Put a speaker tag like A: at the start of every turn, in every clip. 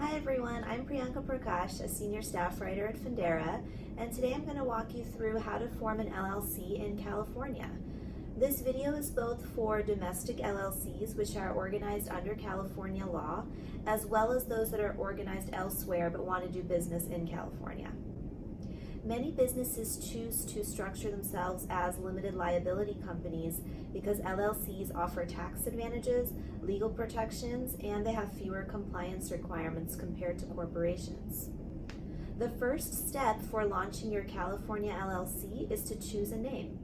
A: Hi everyone, I'm Priyanka Prakash, a senior staff writer at Fundera, and today I'm going to walk you through how to form an LLC in California. This video is both for domestic LLCs, which are organized under California law, as well as those that are organized elsewhere but want to do business in California. Many businesses choose to structure themselves as limited liability companies because LLCs offer tax advantages, legal protections, and they have fewer compliance requirements compared to corporations. The first step for launching your California LLC is to choose a name.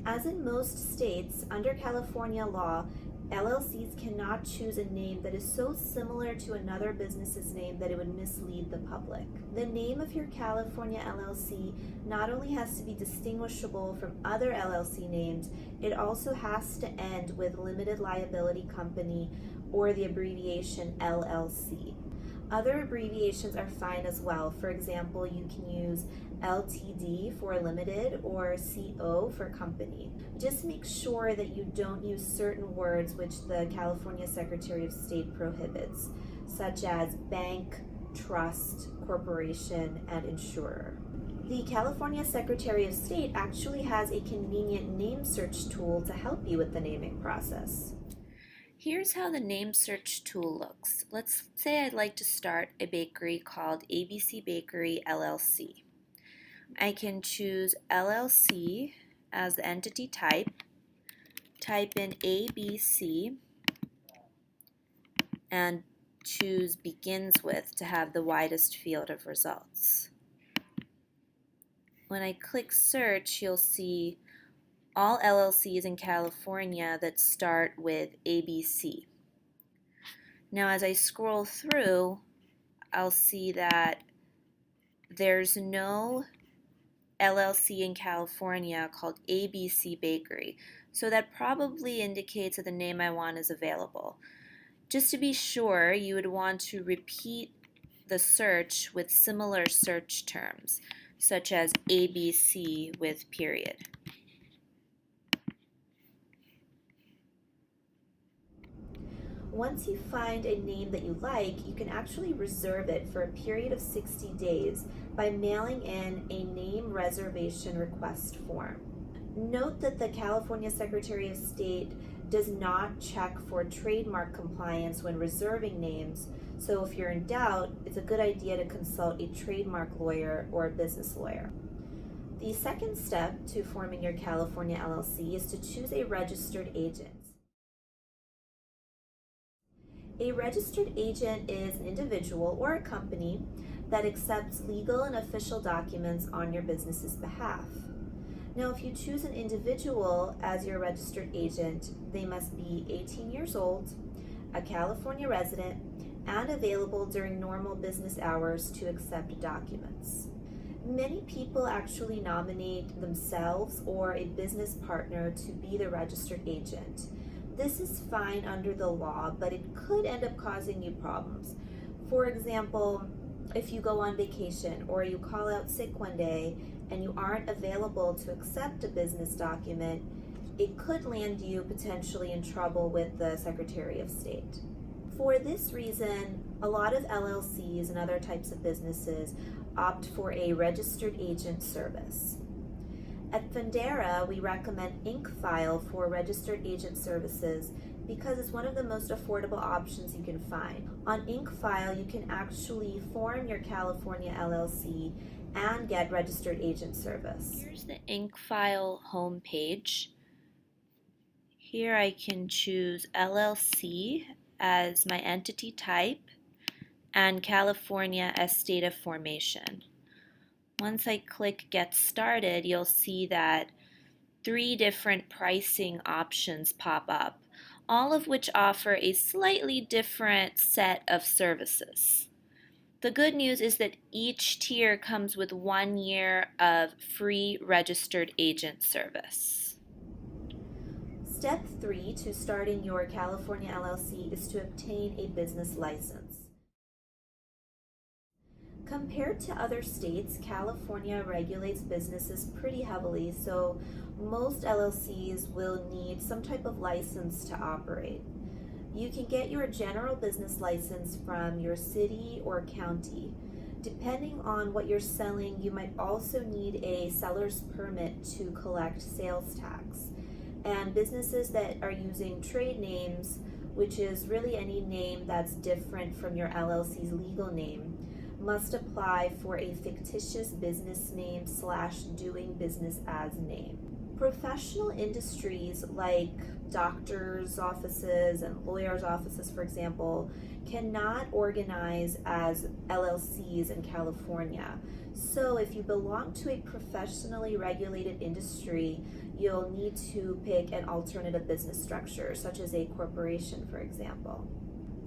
A: As in most states, under California law, LLCs cannot choose a name that is so similar to another business's name that it would mislead the public. The name of your California LLC not only has to be distinguishable from other LLC names, it also has to end with limited liability company or the abbreviation LLC. Other abbreviations are fine as well. For example, you can use LTD for limited or CO for company. Just make sure that you don't use certain words which the California Secretary of State prohibits, such as bank, trust, corporation, and insurer. The California Secretary of State actually has a convenient name search tool to help you with the naming process. Here's how the name search tool looks. Let's say I'd like to start a bakery called ABC Bakery LLC. I can choose LLC as the entity type, type in ABC, and choose begins with to have the widest field of results. When I click search, you'll see all LLCs in California that start with ABC. Now as I scroll through, I'll see that there's no LLC in California called ABC Bakery, so that probably indicates that the name I want is available. Just to be sure, you would want to repeat the search with similar search terms, such as ABC with period. Once you find a name that you like, you can actually reserve it for a period of 60 days by mailing in a name reservation request form. Note that the California Secretary of State does not check for trademark compliance when reserving names, so if you're in doubt, it's a good idea to consult a trademark lawyer or a business lawyer. The second step to forming your California LLC is to choose a registered agent. A registered agent is an individual or a company that accepts legal and official documents on your business's behalf. Now, if you choose an individual as your registered agent, they must be 18 years old, a California resident, and available during normal business hours to accept documents. Many people actually nominate themselves or a business partner to be the registered agent. This is fine under the law, but it could end up causing you problems. For example, if you go on vacation or you call out sick one day and you aren't available to accept a business document, it could land you potentially in trouble with the Secretary of State. For this reason, a lot of LLCs and other types of businesses opt for a registered agent service. At Fundera, we recommend InkFile for registered agent services because it's one of the most affordable options you can find. On InkFile, you can actually form your California LLC and get registered agent service. Here's the InkFile homepage. Here I can choose LLC as my entity type and California as state of formation. Once I click Get Started, you'll see that 3 different pricing options pop up, all of which offer a slightly different set of services. The good news is that each tier comes with 1 year of free registered agent service. Step 3 to starting your California LLC is to obtain a business license. Compared to other states, California regulates businesses pretty heavily, so most LLCs will need some type of license to operate. You can get your general business license from your city or county. Depending on what you're selling, you might also need a seller's permit to collect sales tax. And businesses that are using trade names, which is really any name that's different from your LLC's legal name, must apply for a fictitious business name / doing business as name. Professional industries like doctors' offices and lawyers' offices, for example, cannot organize as LLCs in California. So if you belong to a professionally regulated industry, you'll need to pick an alternative business structure, such as a corporation, for example.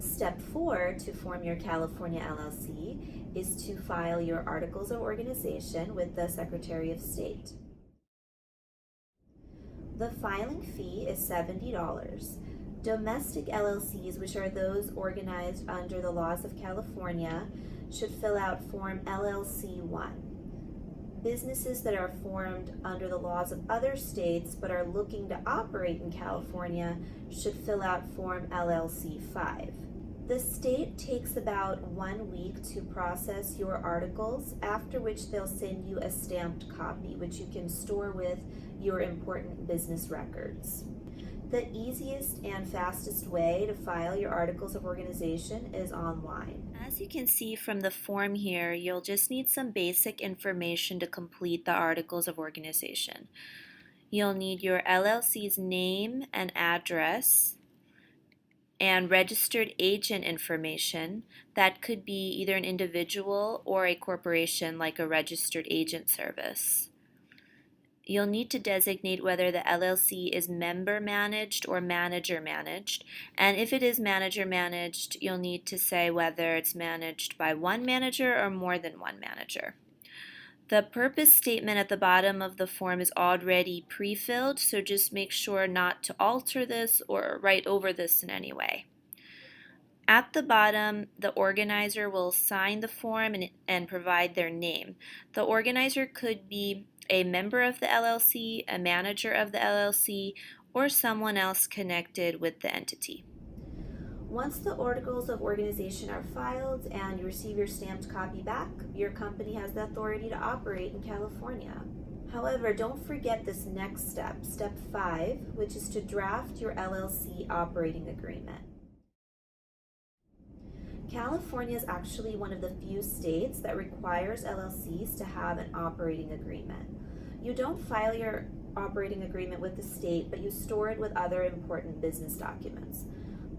A: Step 4 to form your California LLC is to file your articles of organization with the Secretary of State. The filing fee is $70. Domestic LLCs, which are those organized under the laws of California, should fill out Form LLC 1. Businesses that are formed under the laws of other states but are looking to operate in California should fill out Form LLC 5. The state takes about 1 week to process your articles, after which they'll send you a stamped copy, which you can store with your important business records. The easiest and fastest way to file your articles of organization is online. As you can see from the form here, you'll just need some basic information to complete the articles of organization. You'll need your LLC's name and address, and registered agent information. That could be either an individual or a corporation like a registered agent service. You'll need to designate whether the LLC is member managed or manager managed, and if it is manager managed, you'll need to say whether it's managed by one manager or more than one manager. The purpose statement at the bottom of the form is already pre-filled, so just make sure not to alter this or write over this in any way. At the bottom, the organizer will sign the form and provide their name. The organizer could be a member of the LLC, a manager of the LLC, or someone else connected with the entity. Once the articles of organization are filed and you receive your stamped copy back, your company has the authority to operate in California. However, don't forget this next step, step 5, which is to draft your LLC operating agreement. California is actually one of the few states that requires LLCs to have an operating agreement. You don't file your operating agreement with the state, but you store it with other important business documents.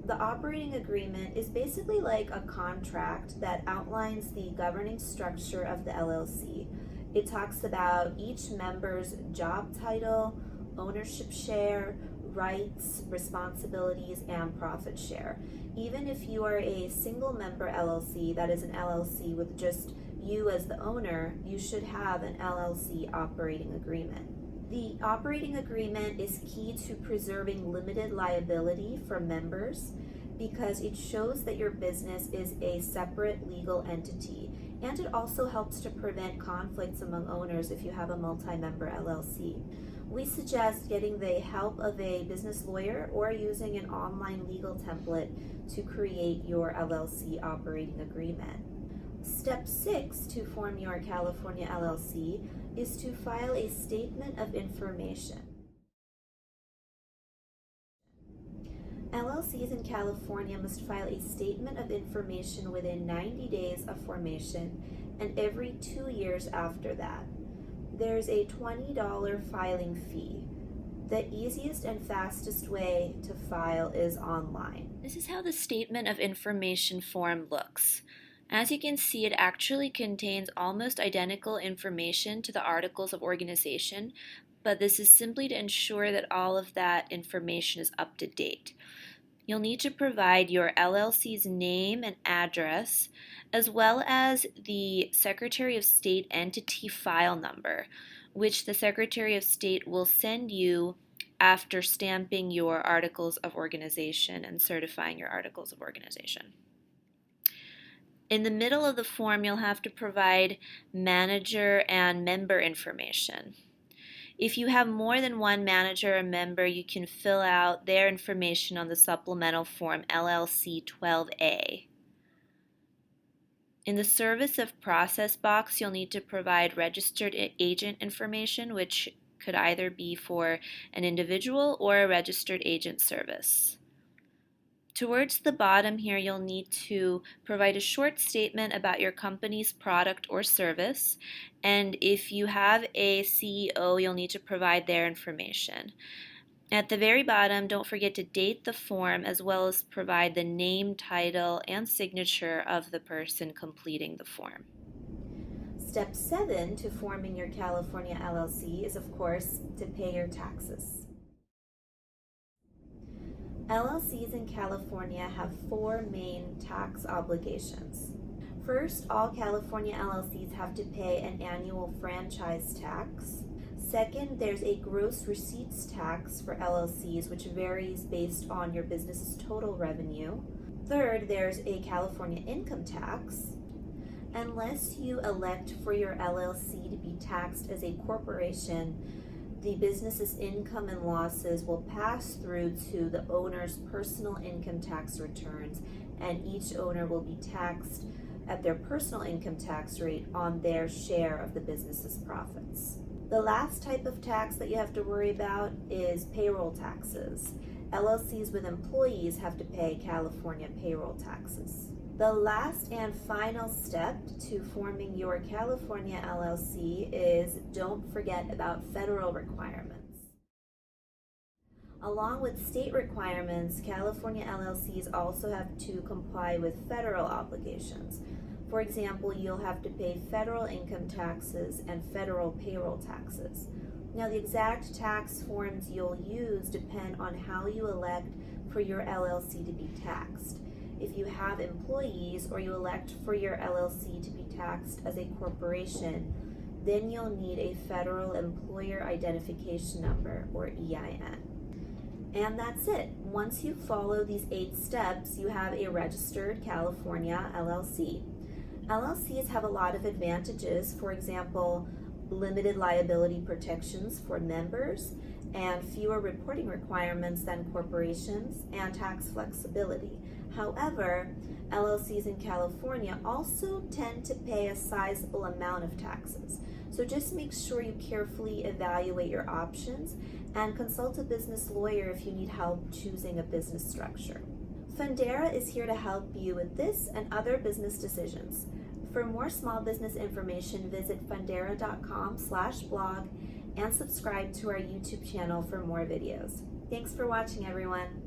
A: The operating agreement is basically like a contract that outlines the governing structure of the LLC. It talks about each member's job title, ownership share, rights, responsibilities, and profit share. Even if you are a single member LLC, that is an LLC with just you as the owner, you should have an LLC operating agreement. The operating agreement is key to preserving limited liability for members because it shows that your business is a separate legal entity, and it also helps to prevent conflicts among owners if you have a multi-member LLC. We suggest getting the help of a business lawyer or using an online legal template to create your LLC operating agreement. Step 6 to form your California LLC is to file a statement of information. LLCs in California must file a statement of information within 90 days of formation and every 2 years after that. There's a $20 filing fee. The easiest and fastest way to file is online. This is how the statement of information form looks. As you can see, it actually contains almost identical information to the articles of organization, but this is simply to ensure that all of that information is up to date. You'll need to provide your LLC's name and address, as well as the Secretary of State entity file number, which the Secretary of State will send you after stamping your articles of organization and certifying your articles of organization. In the middle of the form, you'll have to provide manager and member information. If you have more than one manager or member, you can fill out their information on the supplemental form LLC 12A. In the Service of Process box, you'll need to provide registered agent information, which could either be for an individual or a registered agent service. Towards the bottom here, you'll need to provide a short statement about your company's product or service, and if you have a CEO, you'll need to provide their information. At the very bottom, don't forget to date the form as well as provide the name, title, and signature of the person completing the form. Step 7 to forming your California LLC is, of course, to pay your taxes. LLCs in California have 4 main tax obligations. First, all California LLCs have to pay an annual franchise tax. Second, there's a gross receipts tax for LLCs, which varies based on your business's total revenue. Third, there's a California income tax. Unless you elect for your LLC to be taxed as a corporation, the business's income and losses will pass through to the owner's personal income tax returns, and each owner will be taxed at their personal income tax rate on their share of the business's profits. The last type of tax that you have to worry about is payroll taxes. LLCs with employees have to pay California payroll taxes. The last and final step to forming your California LLC is don't forget about federal requirements. Along with state requirements, California LLCs also have to comply with federal obligations. For example, you'll have to pay federal income taxes and federal payroll taxes. Now, the exact tax forms you'll use depend on how you elect for your LLC to be taxed. If you have employees or you elect for your LLC to be taxed as a corporation, then you'll need a federal employer identification number, or EIN. And that's it. Once you follow these 8 steps, you have a registered California LLC. LLCs have a lot of advantages. For example, limited liability protections for members and fewer reporting requirements than corporations, and tax flexibility. However, LLCs in California also tend to pay a sizable amount of taxes. So just make sure you carefully evaluate your options and consult a business lawyer if you need help choosing a business structure. Fundera is here to help you with this and other business decisions. For more small business information, visit fundera.com/blog and subscribe to our YouTube channel for more videos. Thanks for watching, everyone.